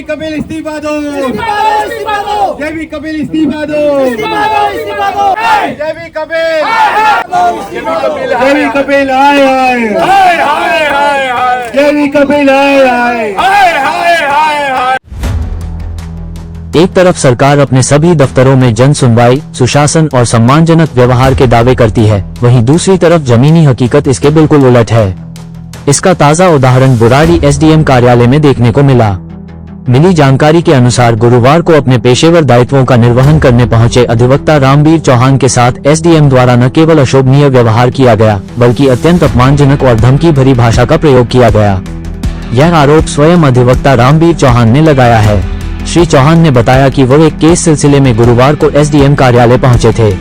कपिल इस्तीफा दो, इस्तीफा दो, जय भी कपिल इस्तीफा दो, इस्तीफा दो, इस्तीफा दो, जय भी कपिल, जय भी कपिल हाय हाय हाय हाय हाय हाय जय भी कपिल हाय हाय हाय हाय हाय हाय। एक तरफ सरकार अपने सभी दफ्तरों में जन सुनवाई, सुशासन और सम्मानजनक व्यवहार के दावे करती है, वहीं दूसरी तरफ जमीनी हकीकत इसके बिल्कुल उलट है। इसका ताजा उदाहरण बुराड़ी एसडीएम कार्यालय में देखने को मिला। मिली जानकारी के अनुसार गुरुवार को अपने पेशेवर दायित्वों का निर्वहन करने पहुंचे अधिवक्ता रामवीर चौहान के साथ एसडीएम द्वारा न केवल अशोभनीय व्यवहार किया गया, बल्कि अत्यंत अपमानजनक और धमकी भरी भाषा का प्रयोग किया गया। यह आरोप स्वयं अधिवक्ता रामवीर चौहान ने लगाया है। श्री चौहान ने बताया कि वो एक केस सिलसिले में गुरुवार को एसडीएम कार्यालय पहुंचे थे।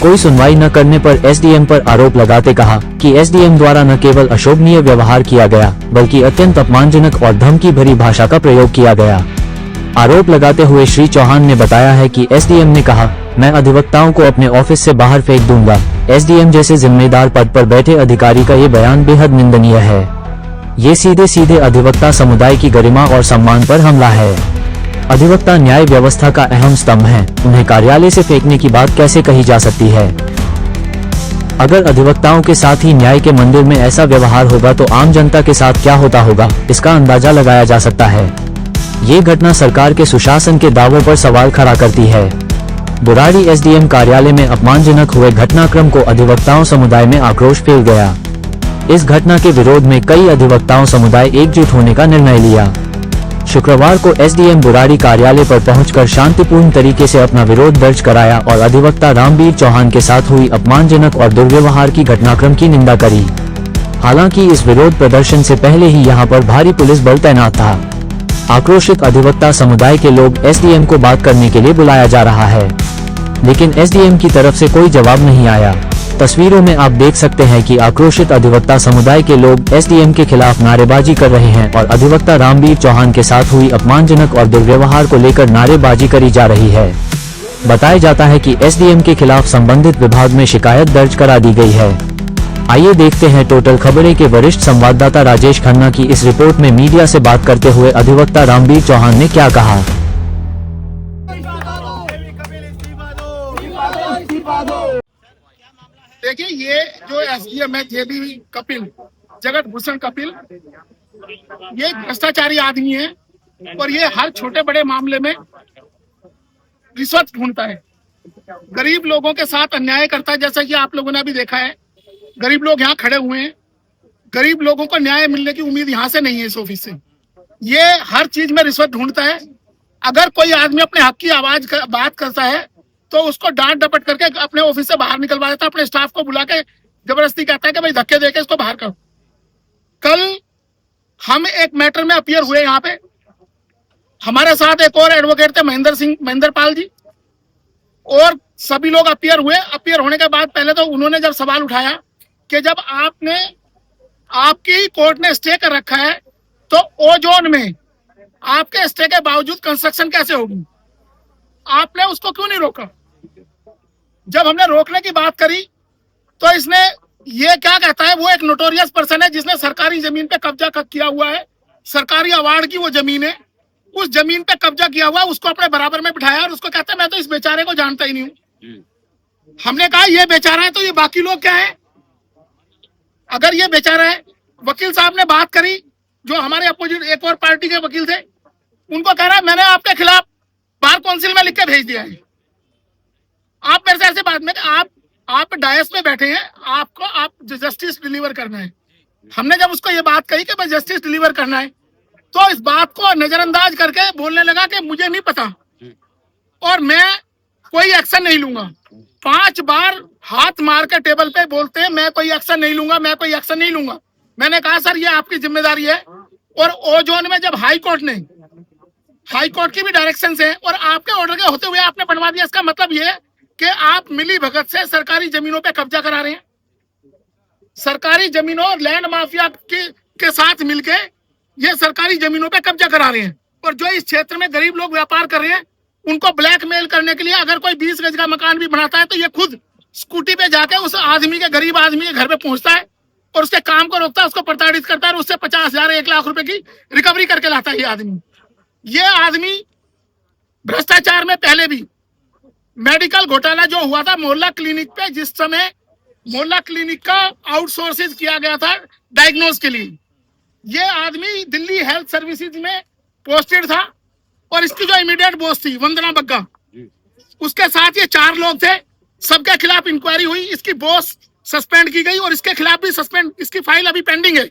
कोई सुनवाई न करने पर एसडीएम पर आरोप लगाते कहा कि एसडीएम द्वारा न केवल अशोभनीय व्यवहार किया गया, बल्कि अत्यंत अपमानजनक और धमकी भरी भाषा का प्रयोग किया गया। आरोप लगाते हुए श्री चौहान ने बताया है कि एसडीएम ने कहा, मैं अधिवक्ताओं को अपने ऑफिस से बाहर फेंक दूंगा। एसडीएम जैसे जिम्मेदार पद पर बैठे अधिकारी का ये बयान बेहद निंदनीय है। ये सीधे सीधे अधिवक्ता समुदाय की गरिमा और सम्मान पर हमला है। अधिवक्ता न्याय व्यवस्था का अहम स्तंभ है, उन्हें कार्यालय से फेंकने की बात कैसे कही जा सकती है। अगर अधिवक्ताओं के साथ ही न्याय के मंदिर में ऐसा व्यवहार होगा तो आम जनता के साथ क्या होता होगा, इसका अंदाजा लगाया जा सकता है। ये घटना सरकार के सुशासन के दावों पर सवाल खड़ा करती है। बुराड़ी एसडीएम कार्यालय में अपमानजनक हुए घटनाक्रम को अधिवक्ताओं समुदाय में आक्रोश फैल गया। इस घटना के विरोध में कई अधिवक्ताओं समुदाय एकजुट होने का निर्णय लिया। शुक्रवार को एसडीएम बुराड़ी कार्यालय पर पहुंचकर शांतिपूर्ण तरीके से अपना विरोध दर्ज कराया और अधिवक्ता रामवीर चौहान के साथ हुई अपमानजनक और दुर्व्यवहार की घटनाक्रम की निंदा करी। हालांकि इस विरोध प्रदर्शन से पहले ही यहां पर भारी पुलिस बल तैनात था। आक्रोशित अधिवक्ता समुदाय के लोग एसडीएम को बात करने के लिए बुलाया जा रहा है, लेकिन एसडीएम की तरफ से कोई जवाब नहीं आया। तस्वीरों में आप देख सकते हैं कि आक्रोशित अधिवक्ता समुदाय के लोग एसडीएम के खिलाफ नारेबाजी कर रहे हैं और अधिवक्ता रामवीर चौहान के साथ हुई अपमानजनक और दुर्व्यवहार को लेकर नारेबाजी करी जा रही है। बताया जाता है कि एसडीएम के खिलाफ संबंधित विभाग में शिकायत दर्ज करा दी गई है। आइए देखते हैं टोटल खबरें के वरिष्ठ संवाददाता राजेश खन्ना की इस रिपोर्ट में मीडिया से बात करते हुए अधिवक्ता रामवीर चौहान ने क्या कहा। देखिए, ये जो एसडीएम है जेबी कपिल, जगत भूषण कपिल, ये भ्रष्टाचारी आदमी है और ये हर छोटे बड़े मामले में रिश्वत ढूंढता है, गरीब लोगों के साथ अन्याय करता है। जैसा कि आप लोगों ने अभी देखा है, गरीब लोग यहाँ खड़े हुए हैं, गरीब लोगों को न्याय मिलने की उम्मीद यहाँ से नहीं है, इस ऑफिस से। ये हर चीज में रिश्वत ढूंढता है। अगर कोई आदमी अपने हक की बात करता है तो उसको डांट डपट करके अपने ऑफिस से बाहर निकलवा देता है, अपने स्टाफ को बुला के जबरदस्ती कहता है कि भाई धक्के देके इसको बाहर करो। कल हम एक मैटर में अपीयर हुए यहाँ पे, हमारे साथ एक और एडवोकेट थे महेंद्र पाल जी, और सभी लोग अपीयर हुए। अपीयर होने के बाद पहले तो उन्होंने जब सवाल उठाया कि जब आपकी कोर्ट ने स्टे कर रखा है तो ओ जोन में आपके स्टे के बावजूद कंस्ट्रक्शन कैसे होगी, आपने उसको क्यों नहीं रोका। जब हमने रोकने की बात करी तो इसने ये क्या कहता है, वो एक नोटोरियस पर्सन है जिसने सरकारी जमीन पे कब्जा किया हुआ है, सरकारी अवार्ड की वो जमीन है, उस जमीन पे कब्जा किया हुआ है, उसको अपने बराबर में बिठाया और उसको कहता है मैं तो इस बेचारे को जानता ही नहीं हूँ। हमने कहा ये बेचारा है तो ये बाकी लोग क्या है। अगर ये बेचारा है, वकील साहब ने बात करी, जो हमारे अपोजिट एक और पार्टी के वकील थे, उनको कह रहा है मैंने आपके खिलाफ बार काउंसिल में लिख के भेज दिया है। आप मेरे से ऐसे बात में, आप डायस में बैठे हैं, आपको आप जस्टिस डिलीवर करना है। हमने जब उसको ये बात कही कि भाई जस्टिस डिलीवर करना है, तो इस बात को नजरअंदाज करके बोलने लगा कि मुझे नहीं पता और मैं कोई एक्शन नहीं लूंगा। 5 बार हाथ मार के टेबल पे बोलते हैं मैं कोई एक्शन नहीं लूंगा, मैं कोई एक्शन नहीं लूंगा। मैंने कहा सर ये आपकी जिम्मेदारी है, और ओ जोन में जब हाई कोर्ट की भी डायरेक्शन है और आपके ऑर्डर के होते हुए आपने बनवा दिया, इसका मतलब ये है कि आप मिली भगत से सरकारी जमीनों पे कब्जा करा रहे हैं। सरकारी जमीनों और लैंड माफिया के साथ मिलके ये सरकारी जमीनों पे कब्जा करा रहे हैं, और जो इस क्षेत्र में गरीब लोग व्यापार कर रहे हैं उनको ब्लैकमेल करने के लिए अगर कोई 20 गज का मकान भी बनाता है तो ये खुद स्कूटी पे जाके उस आदमी के, गरीब आदमी के घर पे पहुंचता है और उसके काम को रोकता है, उसको प्रताड़ित करता है और उससे 50,000 1 लाख रुपए की रिकवरी करके लाता है ये आदमी। ये आदमी भ्रष्टाचार में पहले भी, मेडिकल घोटाला जो हुआ था मोहल्ला क्लिनिक पे, जिस समय मोहल्ला क्लिनिक का आउटसोर्सिंग किया गया था डायग्नोज के लिए, ये आदमी दिल्ली हेल्थ सर्विसेज में पोस्टेड था और इसकी जो इमीडिएट बॉस थी वंदना बग्गा, उसके साथ ये 4 लोग थे। सबके खिलाफ इंक्वायरी हुई, इसकी बॉस सस्पेंड की गई और इसके खिलाफ भी सस्पेंड, इसकी फाइल अभी पेंडिंग है।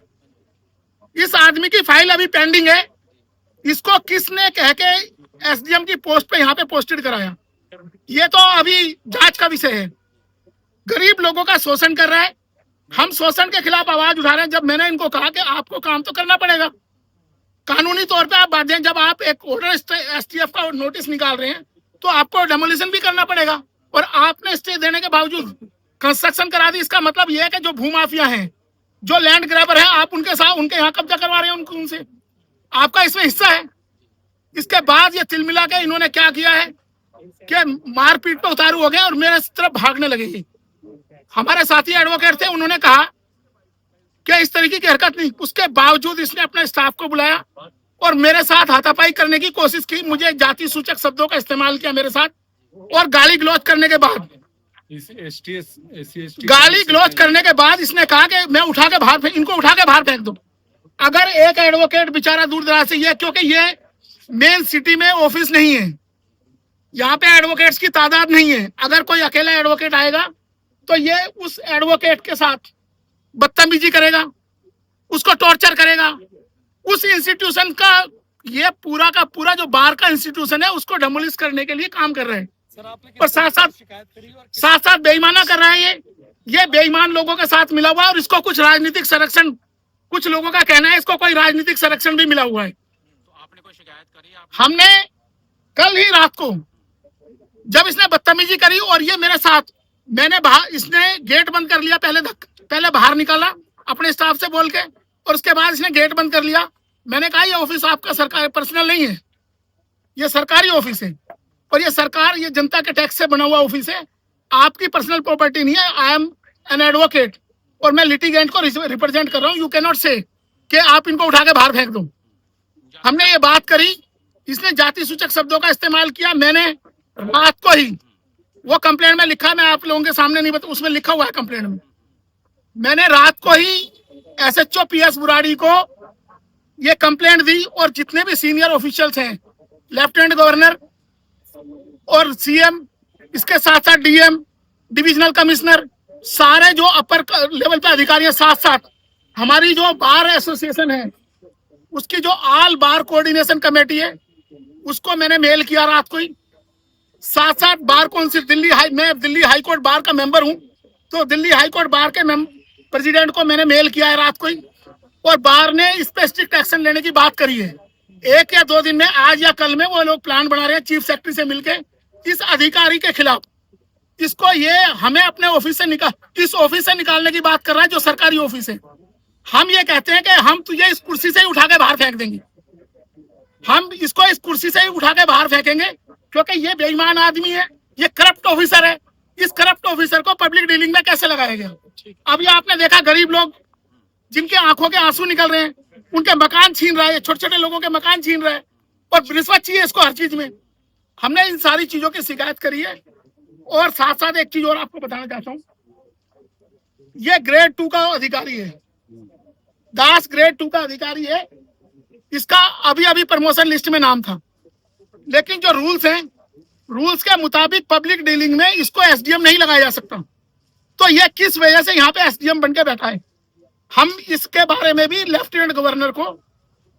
इस आदमी की फाइल अभी पेंडिंग है। इसको किसने कह के एसडीएम की पोस्ट पे यहाँ पे पोस्टेड कराया, ये तो अभी जांच का विषय है। गरीब लोगों का शोषण कर रहा है। हम शोषण के खिलाफ आवाज उठा रहे हैं। जब मैंने इनको कहा कि आपको काम तो करना पड़ेगा, कानूनी तौर पे आप बाध्य हैं, जब आप एक ऑर्डर एसटीएफ का नोटिस निकाल रहे हैं तो आपको डेमोलिशन भी करना पड़ेगा। और आपने स्टे देने के बावजूद कंस्ट्रक्शन करा दी। इसका मतलब यह है कि जो भूमाफिया हैं, जो लैंड ग्रैबर हैं, आप उनके साथ उनके यहाँ कब्जा करवा रहे हैं, उनसे आपका इसमें हिस्सा है। इसके बाद ये तिल मिला के इन्होंने क्या किया है कि मारपीट पे उतारू हो गए और मेरे तरफ भागने लगे। हमारे साथी एडवोकेट थे, उन्होंने कहा कि इस तरीके की हरकत नहीं। उसके बावजूद इसने अपने स्टाफ को बुलाया और मेरे साथ हाथापाई करने की कोशिश की। मुझे जाति सूचक शब्दों का इस्तेमाल किया मेरे साथ और गाली गलौज करने के बाद इसने कहा कि मैं उठा के बाहर, इनको उठा के बाहर फेंक दो। अगर एक एडवोकेट बेचारा दूर दराज से, ये क्योंकि ये मेन सिटी में ऑफिस नहीं है, यहाँ पे एडवोकेट्स की तादाद नहीं है। अगर कोई अकेला एडवोकेट आएगा तो ये उस एडवोकेट के साथ बदतमीजी करेगा, उसको टॉर्चर करेगा। उस इंस्टीट्यूशन का, ये पूरा का पूरा जो बार का इंस्टीट्यूशन है, उसको डेमोलिश करने के लिए काम कर रहे हैं और साथ साथ बेईमाना कर रहा है। ये बेईमान लोगों के साथ मिला हुआ है और इसको कुछ राजनीतिक संरक्षण, कुछ लोगों का कहना है इसको कोई राजनीतिक संरक्षण भी मिला हुआ है। हमने कल ही रात को जब इसने बदतमीजी करी और ये मेरे साथ, मैंने बाहर, इसने गेट बंद कर लिया, पहले बाहर निकाला अपने स्टाफ से बोल के और उसके बाद इसने गेट बंद कर लिया। मैंने कहा ये ऑफिस आपका सरकारी पर्सनल नहीं है, ये सरकारी ऑफिस है और ये सरकार, ये जनता के टैक्स से बना हुआ ऑफिस है, आपकी पर्सनल प्रॉपर्टी नहीं है। आई एम एन एडवोकेट और मैं लिटिगेंट को रिप्रेजेंट कर रहा हूँ। यू कैन नॉट से कि आप इनको उठा के बाहर फेंक दो। हमने ये बात करी, इसने जाति सूचक शब्दों का इस्तेमाल किया। मैंने रात को ही, वो कंप्लेंट में लिखा, मैं आप लोगों के सामने नहीं बता, उसमें लिखा हुआ है कंप्लेंट में, मैंने रात को ही एसएचओ पीएस बुराड़ी को ये कंप्लेंट दी और जितने भी सीनियर ऑफिशियल्स हैं, लेफ्टिनेंट गवर्नर और सीएम, इसके साथ साथ डीएम, डिविजनल कमिश्नर, सारे जो अपर लेवल पे अधिकारी हैं, साथ साथ हमारी जो बार एसोसिएशन है उसकी जो ऑल बार कोऑर्डिनेशन कमेटी है, उसको मैंने मेल किया रात को ही। साथ साथ बार काउंसिल मैं दिल्ली हाई कोर्ट बार का मेंबर हूं, तो दिल्ली हाई कोर्ट बार के प्रेसिडेंट को मैंने मेल किया है रात को ही और बार ने इस पे स्ट्रिक्ट एक्शन लेने की बात करी है। 1 या 2 दिन में, आज या कल में वो लोग प्लान बना रहे हैं चीफ सेक्रेटरी से मिलके इस अधिकारी के खिलाफ। इसको ये हमें अपने ऑफिस से इस ऑफिस से निकालने की बात कर रहा है जो सरकारी ऑफिस है। हम ये कहते हैं कि हम तुझे इस कुर्सी से ही उठा के बाहर फेंक देंगे, हम इसको इस कुर्सी से ही उठा के बाहर फेंकेंगे क्योंकि ये बेईमान आदमी है, ये करप्ट ऑफिसर है। इस करप्ट ऑफिसर को पब्लिक डीलिंग में कैसे लगाया गया? अभी आपने देखा गरीब लोग जिनके आंखों के आंसू निकल रहे हैं, उनके मकान छीन रहा है, छोटे छोटे लोगों के मकान छीन रहा है और रिश्वत चाहिए इसको हर चीज में। हमने इन सारी चीजों की शिकायत करी है। और साथ साथ एक चीज और आपको बताना चाहता हूँ, ये ग्रेड 2 का अधिकारी है, दास ग्रेड 2 का अधिकारी है। इसका अभी अभी प्रमोशन लिस्ट में नाम था, लेकिन जो रूल्स हैं, रूल्स के मुताबिक पब्लिक डीलिंग में इसको एसडीएम नहीं लगाया जा सकता। तो ये किस वजह से यहाँ पे एसडीएम बन के बैठा है? हम इसके बारे में भी लेफ्टिनेंट गवर्नर को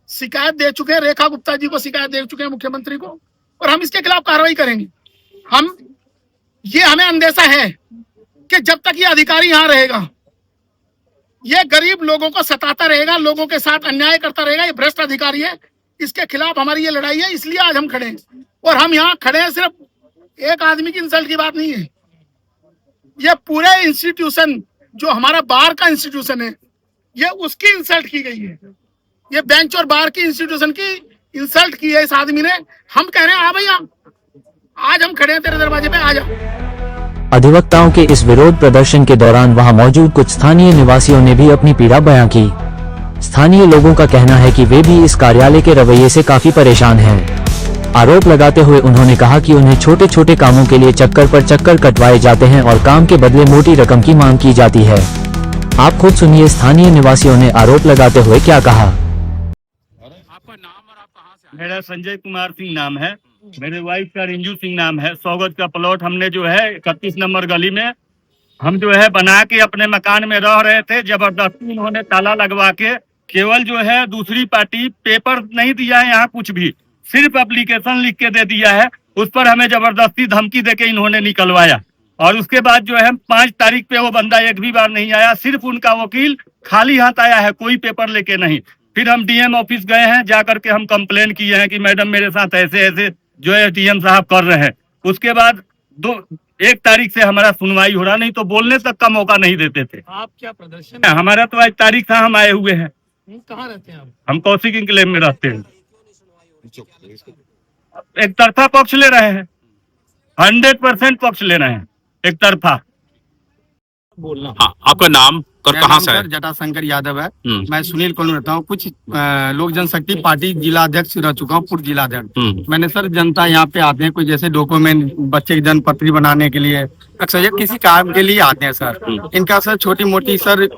शिकायत दे चुके हैं, रेखा गुप्ता जी को शिकायत दे चुके हैं, मुख्यमंत्री को, और हम इसके खिलाफ कार्रवाई करेंगे। हमें अंदेशा है कि जब तक ये अधिकारी यहाँ रहेगा, ये गरीब लोगों को सताता रहेगा, लोगों के साथ अन्याय करता रहेगा। ये भ्रष्ट अधिकारी है, इसके खिलाफ हमारी ये लड़ाई है। इसलिए आज हम खड़े हैं और हम यहाँ खड़े हैं, सिर्फ एक आदमी की इंसल्ट की बात नहीं है। ये पूरे इंस्टीट्यूशन जो हमारा बार का इंस्टीट्यूशन है, ये उसकी इंसल्ट की गई है। ये बेंच और बार की इंस्टीट्यूशन की इंसल्ट की है इस आदमी ने। हम कह रहे हैं, आ भैया, आज हम खड़े हैं तेरे दरवाजे पे, आ जाओ। अधिवक्ताओं के इस विरोध प्रदर्शन के दौरान वहां मौजूद कुछ स्थानीय निवासियों ने भी अपनी पीड़ा बयां की। स्थानीय लोगों का कहना है कि वे भी इस कार्यालय के रवैये से काफी परेशान हैं। आरोप लगाते हुए उन्होंने कहा कि उन्हें छोटे छोटे कामों के लिए चक्कर पर चक्कर कटवाए जाते हैं और काम के बदले मोटी रकम की मांग की जाती है। आप खुद सुनिए स्थानीय निवासियों ने आरोप लगाते हुए क्या कहा। मेरा संजय कुमार सिंह नाम है, मेरे वाइफ का रिंजू सिंह नाम है। सौगत का प्लॉट हमने जो है 31 नंबर गली में हम जो है बना के अपने मकान में रह रहे थे। जबरदस्ती उन्होंने ताला लगवा के केवल जो है दूसरी पार्टी पेपर नहीं दिया है, यहाँ कुछ भी सिर्फ एप्लीकेशन लिख के दे दिया है। उस पर हमें जबरदस्ती धमकी देके इन्होंने निकलवाया और उसके बाद जो है 5 तारीख पे वो बंदा एक भी बार नहीं आया। सिर्फ उनका वकील खाली हाथ आया है, कोई पेपर लेके नहीं। फिर हम डीएम ऑफिस गए हैं, जाकर के हम कंप्लेन किए हैं कि मैडम मेरे साथ ऐसे ऐसे जो है डीएम साहब कर रहे हैं। उसके बाद 1 तारीख से हमारा सुनवाई हो रहा, नहीं तो बोलने तक का मौका नहीं देते थे। आप क्या प्रदर्शन, हमारा तो आज तारीख था, हम आए हुए हैं। कहाँ रहते हैं आप? हम कौशिक इंक्लेव में रहते हैं। एक तरफा पक्ष ले रहे हैं, 100% पक्ष ले रहे हैं, एक तरफा। बोलना। हाँ, आपका नाम और कहाँ से है? जटाशंकर यादव है। मैं सुनील कॉलोनी रहता हूँ। कुछ लोक जनशक्ति पार्टी जिला अध्यक्ष रह चुका हूँ, पूर्व जिला अध्यक्ष। मैंने सर जनता यहाँ पे आते हैं कोई जैसे डॉक्यूमेंट बच्चे की जन्म पत्री बनाने के लिए, अक्सर ये किसी काम के लिए आते हैं सर। इनका सर छोटी मोटी सर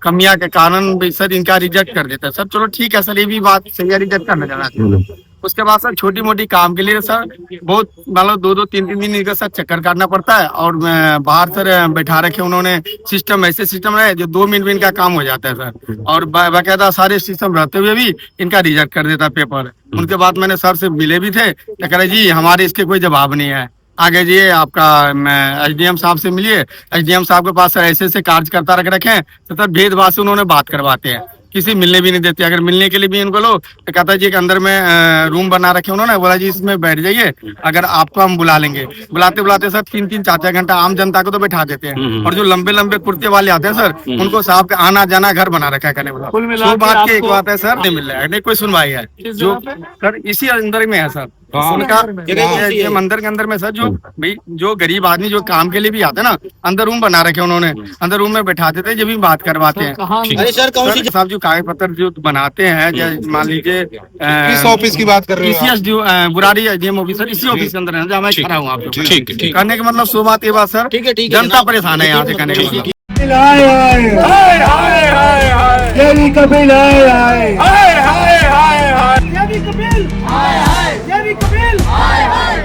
कमियां के कारण भी सर इनका रिजेक्ट कर देता है सर। चलो ठीक है सर, ये भी बात सही है, रिजेक्ट करना चाहना। उसके बाद सर छोटी मोटी काम के लिए सर बहुत मतलब 2-2, 3-3 दिन इनका सर चक्कर काटना पड़ता है। और बाहर सर बैठा रखे उन्होंने सिस्टम, ऐसे सिस्टम है जो 2 मिनट में इनका काम हो जाता है सर। और बाकायदा सारे सिस्टम रहते हुए भी इनका रिजेक्ट कर देता है पेपर। उनके बाद मैंने सर से मिले भी थे, तो कह रहे जी हमारे इसके कोई जवाब नहीं है, आगे जी आपका एसडीएम साहब से मिलिए। एसडीएम साहब के पास सर ऐसे ऐसे कार्यकर्ता रख रखे हैं तो सर भेदभाव से उन्होंने बात करवाते हैं, किसी मिलने भी नहीं देते। अगर मिलने के लिए भी इनको लोग तो कहता है जी कि अंदर में रूम बना रखे उन्होंने, बोला जी इसमें बैठ जाइए, अगर आपको हम बुला लेंगे। बुलाते बुलाते सर 3-3, 4-4 घंटा आम जनता को तो बैठा देते हैं। और जो लंबे लंबे कुर्ते वाले आते हैं सर, उनको साहब का आना जाना घर बना रखा है करने वाला। बात की एक बात है सर, नहीं मिल रहा है, नहीं कोई सुनवाई है। जो सर इसी अंदर में है सर उनका ये मंदिर के अंदर में सर, जो भाई जो गरीब आदमी जो काम के लिए भी आते हैं ना, अंदर रूम बना रखे उन्होंने, अंदर रूम में बैठा देते हैं, जब भी बात करवाते हैं। अरे सर कौन सी साहब जो कागज पत्र जो बनाते हैं, मान लीजिए किस ऑफिस की बात कर रहे हो? ईसीएस जो बुराड़ी एसडीएम ऑफिसर, इसी ऑफिस के अंदर है जहाँ मैं खड़ा हूँ। आप ठीक है। करने का मतलब सो बात ये बात सर, जनता परेशान है यहाँ से करने का मतलब। आए आए हाय हाय हाय हाय जेबी कपिल आए आए हाय हाय हाय हाय जेबी कपिल, हाय हाय जेबी कपिल, हाय हाय।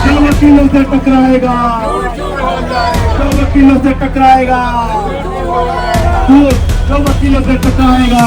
जो वकीलों से टकराएगा, जो वकीलों से टकराएगा, जो वकीलों से टकराएगा